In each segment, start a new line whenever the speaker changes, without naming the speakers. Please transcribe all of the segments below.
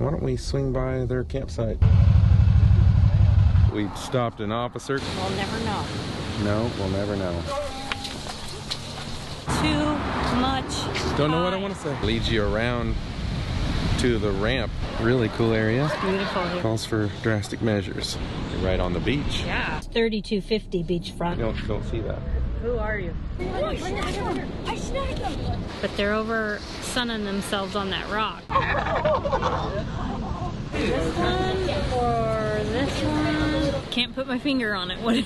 Why don't we swing by their campsite? We stopped an officer.
We'll never know.
No, we'll never know.
Too much.
Don't know what I want to say. Leads you around to the ramp. Really cool area.
It's beautiful here.
Calls for drastic measures. You're right on the beach.
Yeah. It's 3250 beachfront.
Don't see that.
Who are you?
I snagged them.
But they're over sunning themselves on that rock. This one or this one? Can't put my finger on it. What?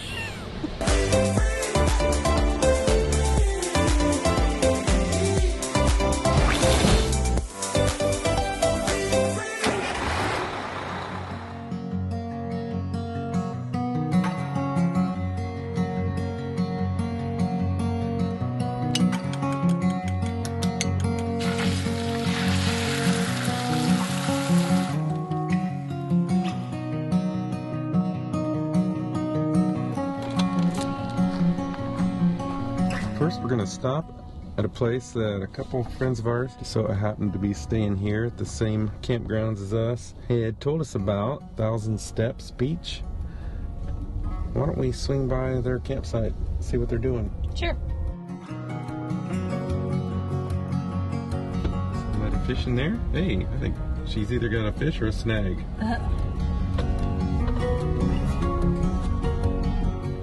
First, we're gonna stop at a place that a couple friends of ours so happened to be staying here at the same campgrounds as us had told us about. 1,000 Steps Beach. Why don't we swing by their campsite, see what they're doing?
Sure.
Somebody fishing there? Hey, I think she's either got a fish or a snag.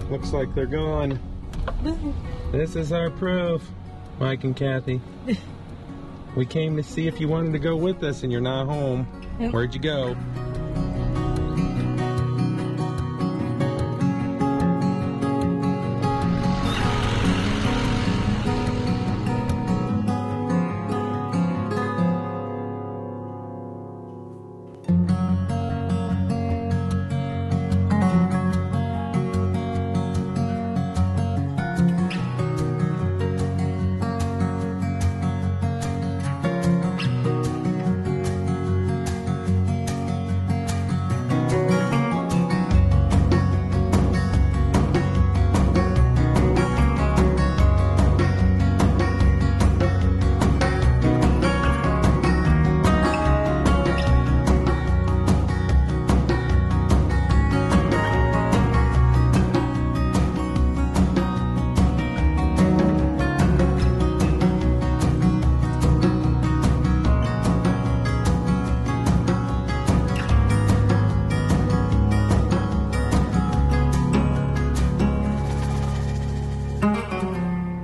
Looks like they're gone. This is our proof, Mike and Kathy. We came to see if you wanted to go with us and you're not home.
Yep.
Where'd you go?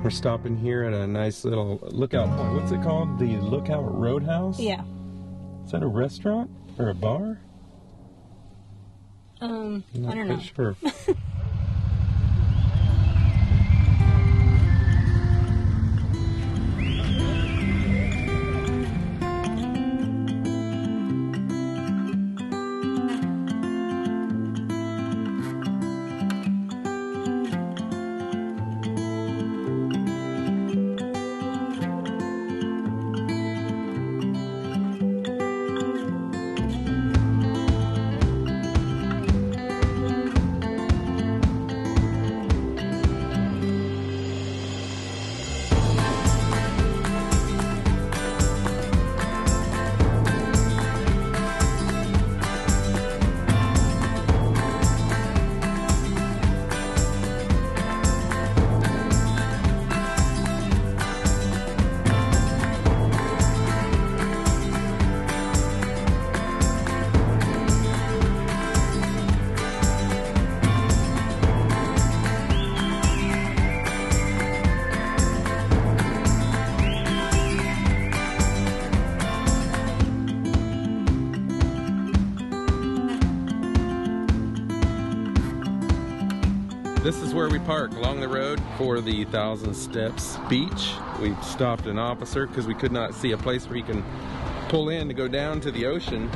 We're stopping here at a nice little lookout point. What's it called? The Lookout Roadhouse?
Yeah.
Is that a restaurant or a bar?
I don't know.
Not sure. This is where we park along the road for the 1,000 Steps Beach. We stopped an officer because we could not see a place where you can pull in to go down to the ocean,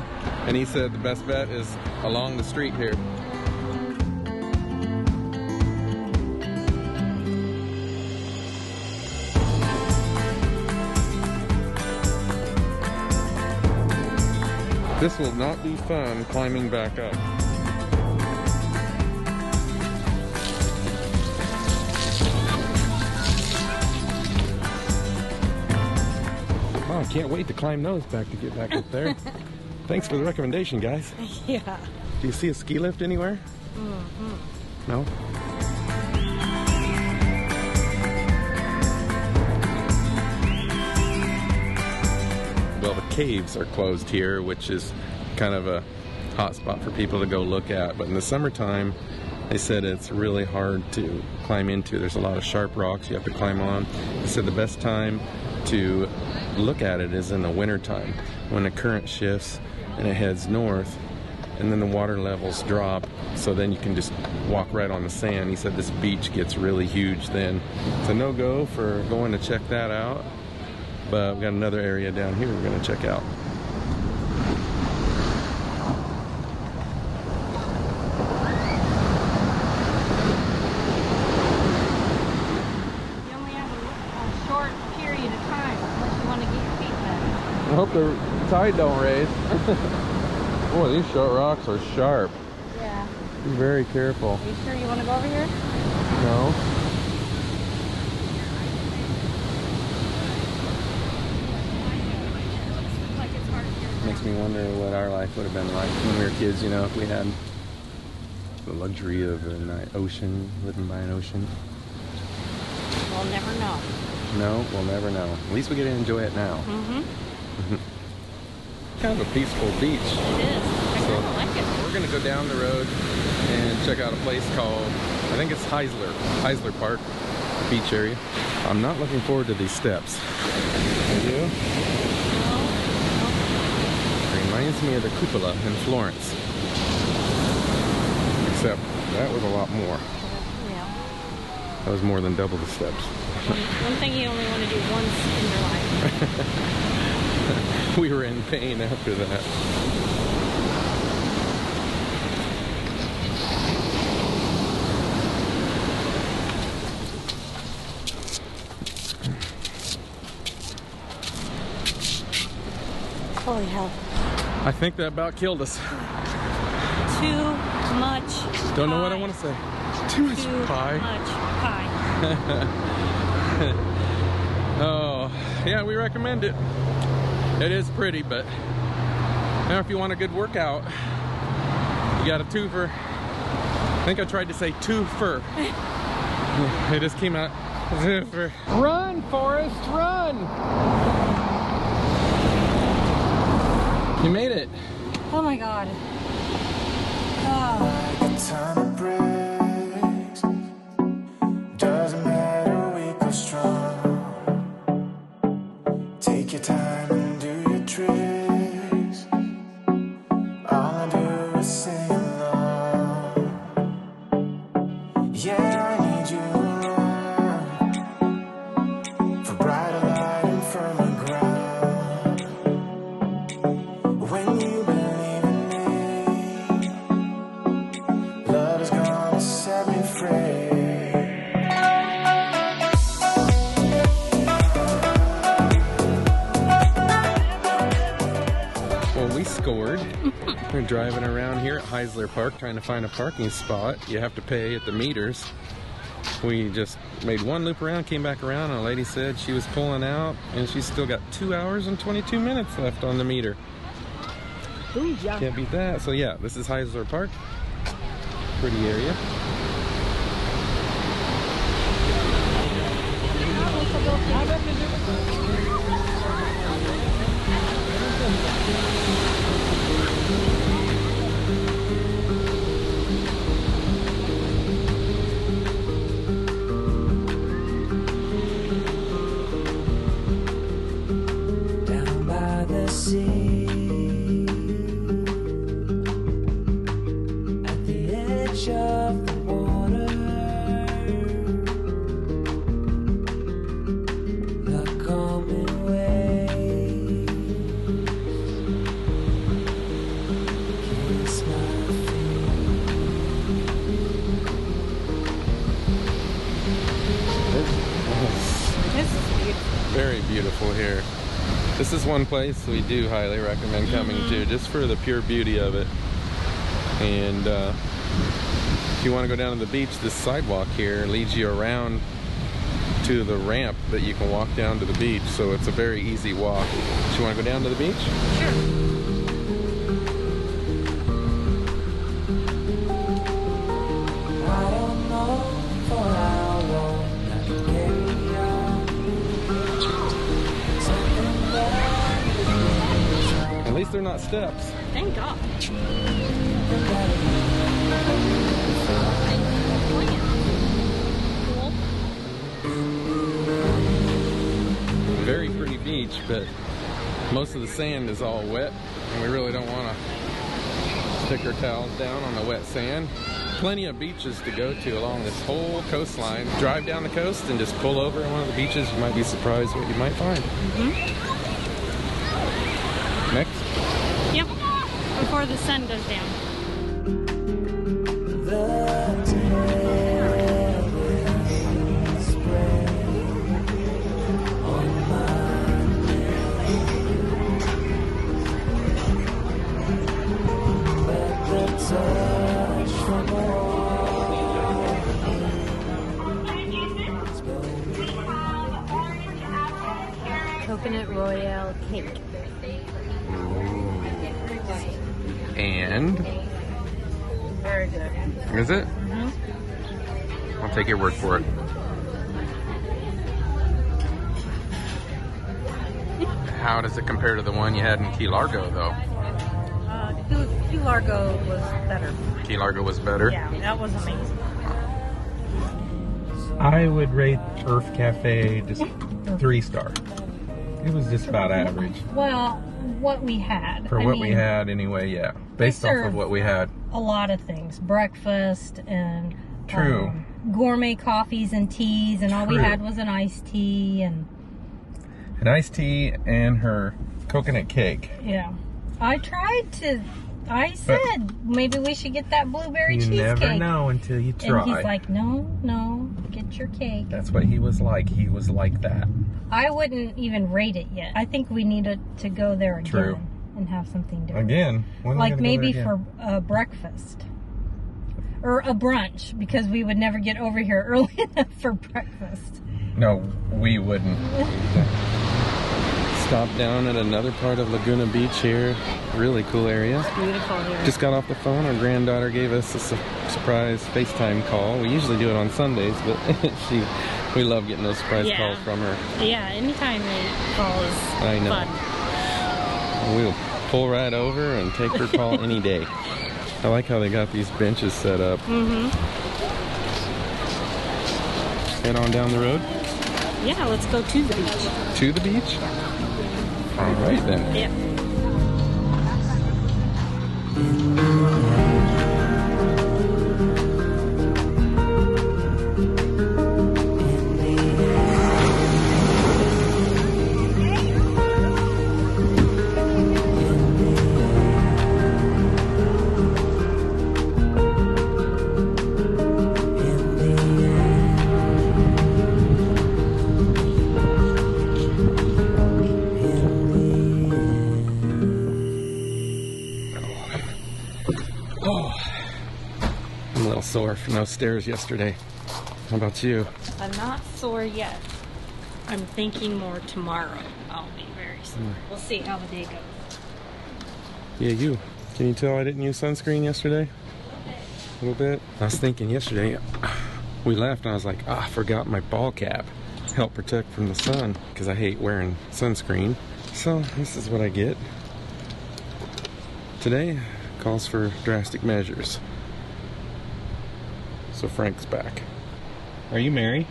and he said the best bet is along the street here. This will not be fun climbing back up. I can't wait to climb those back to get back up there. Thanks for the recommendation, guys.
Yeah.
Do you see a ski lift anywhere? No? Well, the caves are closed here, which is kind of a hot spot for people to go look at. But in the summertime, they said it's really hard to climb into. There's a lot of sharp rocks you have to climb on. They said the best time to look at it is in the wintertime, when the current shifts and it heads north, and then the water levels drop, so then you can just walk right on the sand. He said this beach gets really huge then. It's a no-go for going to check that out, but we've got another area down here we're going to check out.
You only have a short period of time unless you want to get your feet wet.
I hope the tide don't raise. Boy, these short rocks are sharp.
Yeah.
Be very careful.
Are you sure you want to go over here?
No. Makes me wonder what our life would have been like when we were kids, you know, if we had the luxury of an ocean, living by an ocean.
We'll never know.
No, we'll never know. At least we get to enjoy it now. Kind of a peaceful beach.
It is. I kind of like it.
We're gonna go down the road and check out a place called, I think it's Heisler Park, beach area. I'm not looking forward to these steps. Are you? It reminds me of the cupola in Florence. Except that was a lot more.
Yeah.
That was more than double the steps.
One thing you only want to do once in your life.
We were in pain after that.
Holy hell.
I think that about killed us.
Too much
Don't know
pie.
what I want to say. Too much pie.
Much pie.
Oh, yeah, we recommend it. It is pretty, but now if you want a good workout, you got a twofer. I think I tried to say twofer. It just came out twofer. Run, Forrest, run! You made it.
Oh my god. Oh.
Time breaks. Doesn't matter, weak or strong. Take your time and do your tricks. All I do is sing along. Yeah, I need you around for brighter light and firmer ground. When you believe in me, love is gonna set me free.
Well, we scored. We're driving around here at Heisler Park trying to find a parking spot. You have to pay at the meters. We just made one loop around, came back around, and a lady said she was pulling out and she's still got 2 hours and 22 minutes left on the meter.
Ooh, yeah.
Can't beat that. So yeah, this is Heisler Park. Pretty area.
Down by the sea, at the edge of the water, the coming waves kiss my
This is beautiful.
Very beautiful here. This is one place we do highly recommend coming to, just for the pure beauty of it. And if you want to go down to the beach, this sidewalk here leads you around to the ramp that you can walk down to the beach. So it's a very easy walk. Do you want to go down to the beach?
Sure.
got steps.
Thank God.
Very pretty beach, but most of the sand is all wet, and we really don't want to stick our towels down on the wet sand. Plenty of beaches to go to along this whole coastline. Drive down the coast and just pull over at one of the beaches. You might be surprised what you might find. Next.
Yep. Before the sun goes down.
Coconut Royale cake.
And
Very good.
is it? I'll take your word for it. How does it compare to the one you had in Key Largo, though?
Key Largo was better.
Key Largo was better?
Yeah, that was amazing.
I would rate Urth Cafe just 3-star. It was just about average.
Well, what we had.
For what we had anyway, yeah. Based off of what we had.
A lot of things. Breakfast and
True.
Gourmet coffees and teas, and all we
True.
had was an iced tea and
An iced tea and her coconut cake.
yeah. I said maybe we should get that blueberry
You
cheesecake.
never know until you try.
And he's like, no, get your cake.
That's what he was like. He was like that.
I wouldn't even rate it yet. I think we needed to go there again
True.
and have something different.
Again. When are we
Like
gonna go
maybe
there again?
for breakfast. Or a brunch, because we would never get over here early enough for breakfast.
No, we wouldn't. Stop down at another part of Laguna Beach here. Really cool area.
Beautiful here.
Just got off the phone. Our granddaughter gave us a surprise FaceTime call. We usually do it on Sundays, but we love getting those surprise calls from her.
Yeah, anytime they call is
I know.
fun.
We'll pull right over and take her call any day. I like how they got these benches set up. Head on down the road.
Yeah, let's go to the beach.
To the beach? All right then.
Yep.
I'm a little sore from those stairs yesterday. How about you?
I'm not sore yet. I'm thinking more tomorrow. I'll be very sore. We'll see how the day goes.
Yeah, you. Can you tell I didn't use sunscreen yesterday? A little bit. I was thinking yesterday, we left and I was like, I forgot my ball cap. Help protect from the sun, because I hate wearing sunscreen. So this is what I get. Today calls for drastic measures. So Frank's back. Are you Mary?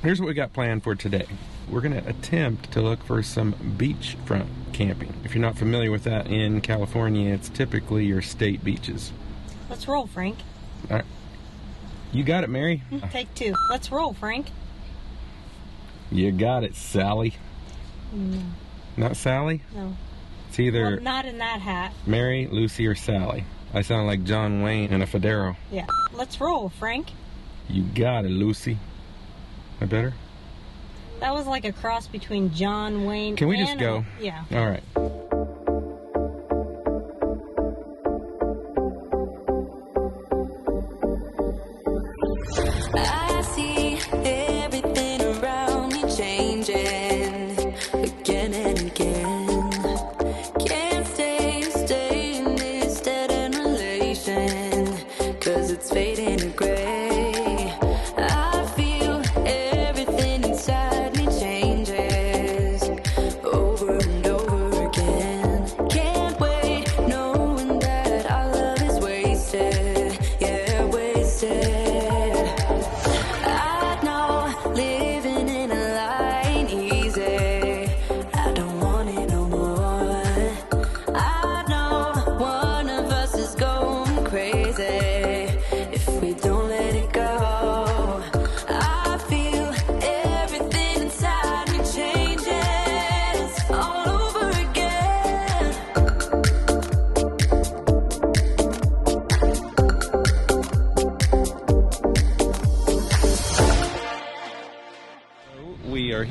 Here's what we got planned for today. We're going to attempt to look for some beachfront camping. If you're not familiar with that, in California, it's typically your state beaches.
Let's roll, Frank.
All right. You got it, Mary.
Take two. Let's roll, Frank.
You got it, Sally.
No.
Not Sally?
No.
It's either
Well, not in that hat.
Mary, Lucy, or Sally. I sound like John Wayne in a Federo.
Yeah. Let's roll, Frank.
You got it, Lucy. I better?
That was like a cross between John Wayne
Can we
and
just go?
Yeah.
All right.
I see everything around me changing again and again. Can't stay in this dead end relation, 'cause it's fading to gray. I feel everything inside me changes over and over again.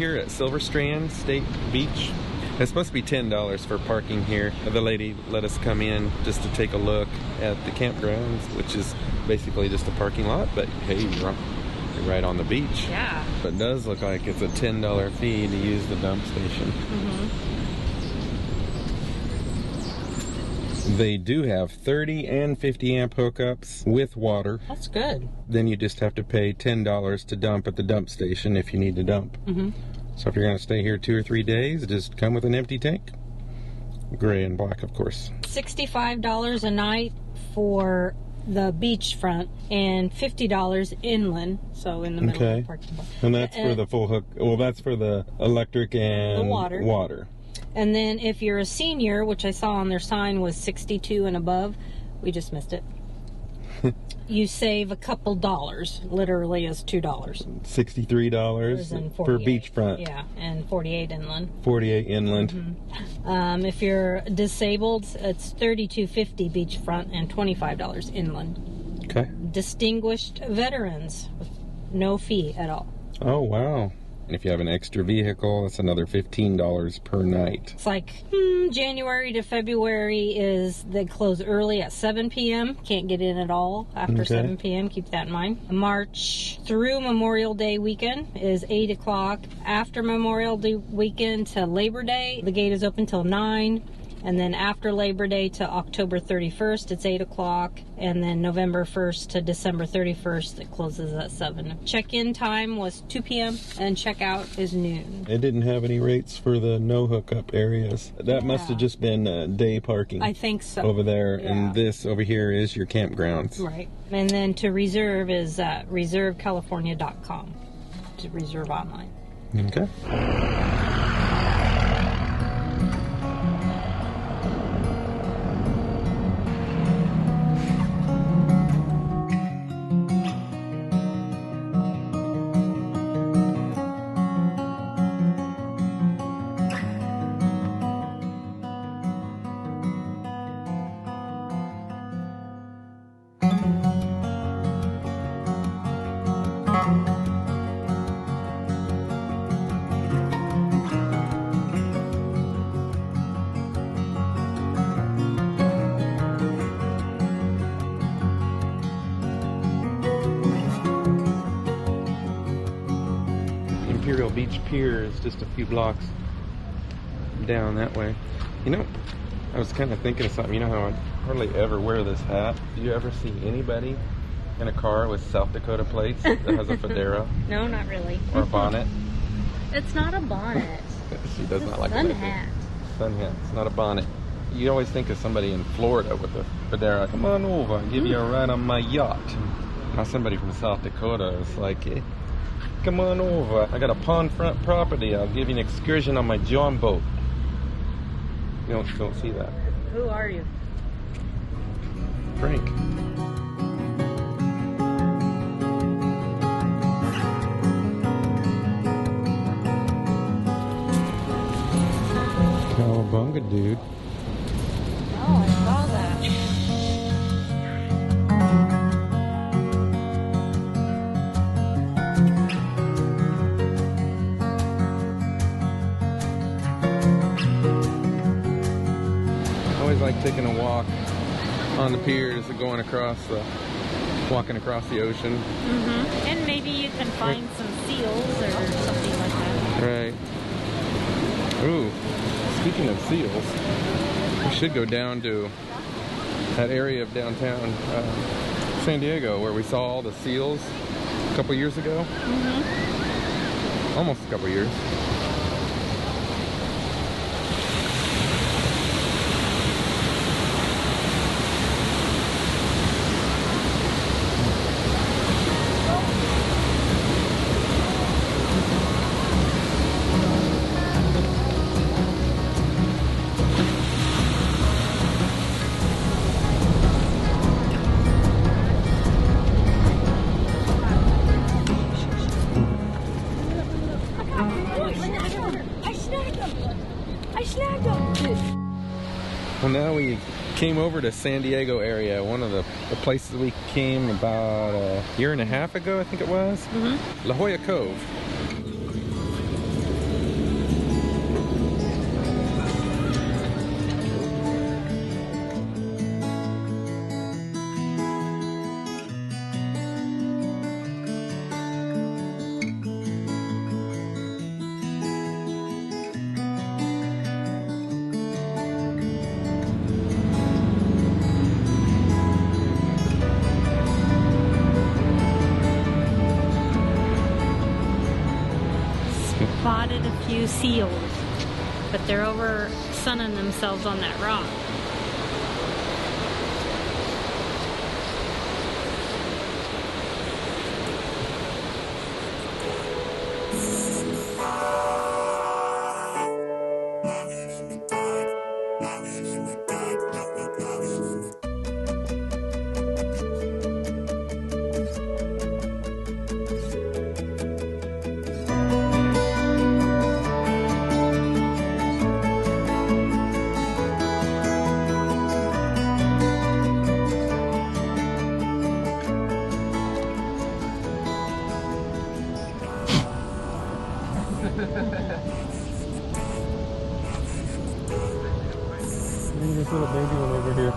here at Silver Strand State Beach. It's supposed to be $10 for parking here. The lady let us come in just to take a look at the campgrounds, which is basically just a parking lot, but hey, you're right on the beach.
Yeah.
But it does look like it's a $10 fee to use the dump station. They do have 30 and 50 amp hookups with water.
That's good.
Then you just have to pay $10 to dump at the dump station if you need to dump. So if you're going to stay here 2 or 3 days, just come with an empty tank. Gray and black, of course.
$65 a night for the beachfront and $50 inland, so in the middle of the parking lot.
And that's for the full hook. Well, that's for the electric and
the water. And then if you're a senior, which I saw on their sign was 62 and above, we just missed it. You save a couple dollars. Literally is $2.
$63 for beachfront.
Yeah, and 48 inland.
48 inland.
If you're disabled, it's $32.50 beachfront and $25 inland.
Okay.
Distinguished veterans with no fee at all.
Oh, wow. And if you have an extra vehicle, it's another $15 per night.
It's like January to February is they close early at 7 p.m. Can't get in at all after 7 p.m. Keep that in mind. March through Memorial Day weekend is 8 o'clock. After Memorial Day weekend to Labor Day, the gate is open till 9. And then after Labor Day to October 31st, it's 8 o'clock. And then November 1st to December 31st, it closes at 7. Check-in time was 2 p.m. and check-out is noon.
It didn't have any rates for the no hookup areas. That must have just been day parking.
I think so.
Over there. Yeah. And this over here is your campgrounds.
Right. And then to reserve is reservecalifornia.com to reserve online.
Okay. Imperial Beach Pier is just a few blocks down that way. You know, I was kind of thinking of something. You know how I hardly ever wear this hat? Do you ever see anybody in a car with South Dakota plates that has a fedora?
No, not really.
Or a bonnet?
It's not a bonnet.
She does not like
sun
it.
hat.
Sun hat. It's not a bonnet. You always think of somebody in Florida with a fedora. Come on over, I'll give you a ride on my yacht. Now somebody from South Dakota is like, hey, come on over. I got a pond front property. I'll give you an excursion on my John boat. You don't see that.
Who are you?
Frank. Cowabunga, dude.
Oh, I saw that.
Like taking a walk on the piers and going across walking across the ocean.
And maybe you can find some seals or something like that.
Right. Ooh, speaking of seals, we should go down to that area of downtown San Diego where we saw all the seals a couple years ago. Almost a couple years. Well, now we came over to San Diego area, one of the places we came about a year and a half ago, I think it was. La Jolla Cove.
few seals, but they're over sunning themselves on that rock.
Look at this little baby one over here.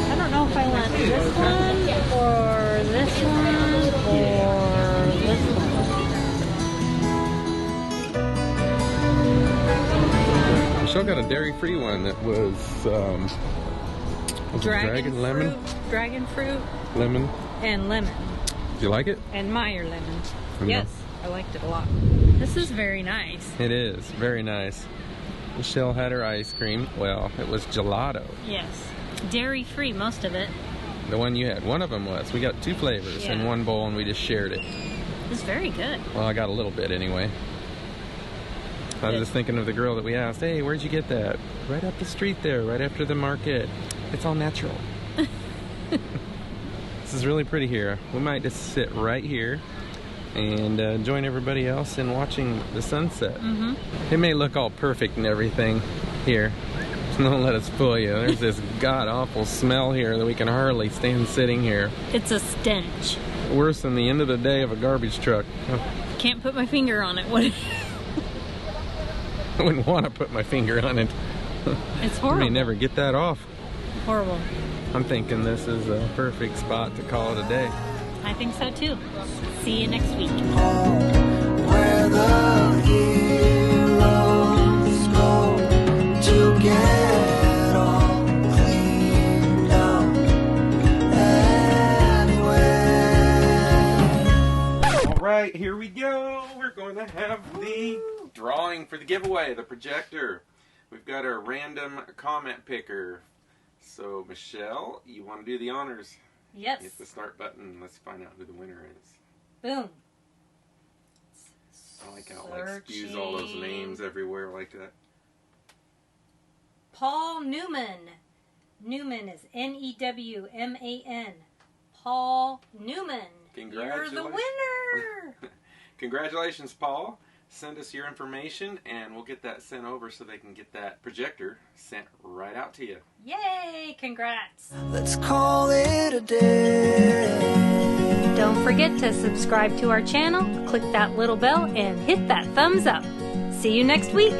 I don't know if I want this one or this one or this one.
Michelle got a dairy-free one that was, dragon lemon?
Dragon fruit
Lemon.
and lemon.
Do you like it?
And Meyer lemon.
Yeah.
Yes, I liked it a lot. This is very nice.
It is. Very nice. Michelle had her ice cream. Well, it was gelato.
Yes. Dairy free, most of it.
The one you had. One of them was. We got 2 flavors in one bowl and we just shared it.
It's very good.
Well, I got a little bit anyway. I was just thinking of the girl that we asked, hey, where'd you get that? Right up the street there, right after the market. It's all natural. This is really pretty here. We might just sit right here and join everybody else in watching the sunset. It may look all perfect and everything here. Don't let us fool you. There's this god-awful smell here that we can hardly stand sitting here.
It's a stench.
Worse than the end of the day of a garbage truck.
Can't put my finger on it. What?
I wouldn't want to put my finger on it.
It's
I
horrible.
may never get that off.
Horrible.
I'm thinking this is a perfect spot to call it a day.
I think so too. See you next week.
Where the heroes go to get all cleaned up anyway.
All right, here we go. We're going to have the drawing for the giveaway, the projector. We've got our random comment picker. So, Michelle, you want to do the honors?
Yes.
Hit the start button. Let's find out who the winner is.
Boom.
I like how it like spews all those names everywhere like that.
Paul Newman. Newman is N-E-W-M-A-N. Paul Newman.
Congratulations.
You're the winner.
Congratulations, Paul. Send us your information and we'll get that sent over so they can get that projector sent right out to you.
Yay! Congrats.
Let's call it a day.
Don't forget to subscribe to our channel, click that little bell, and hit that thumbs up. See you next week.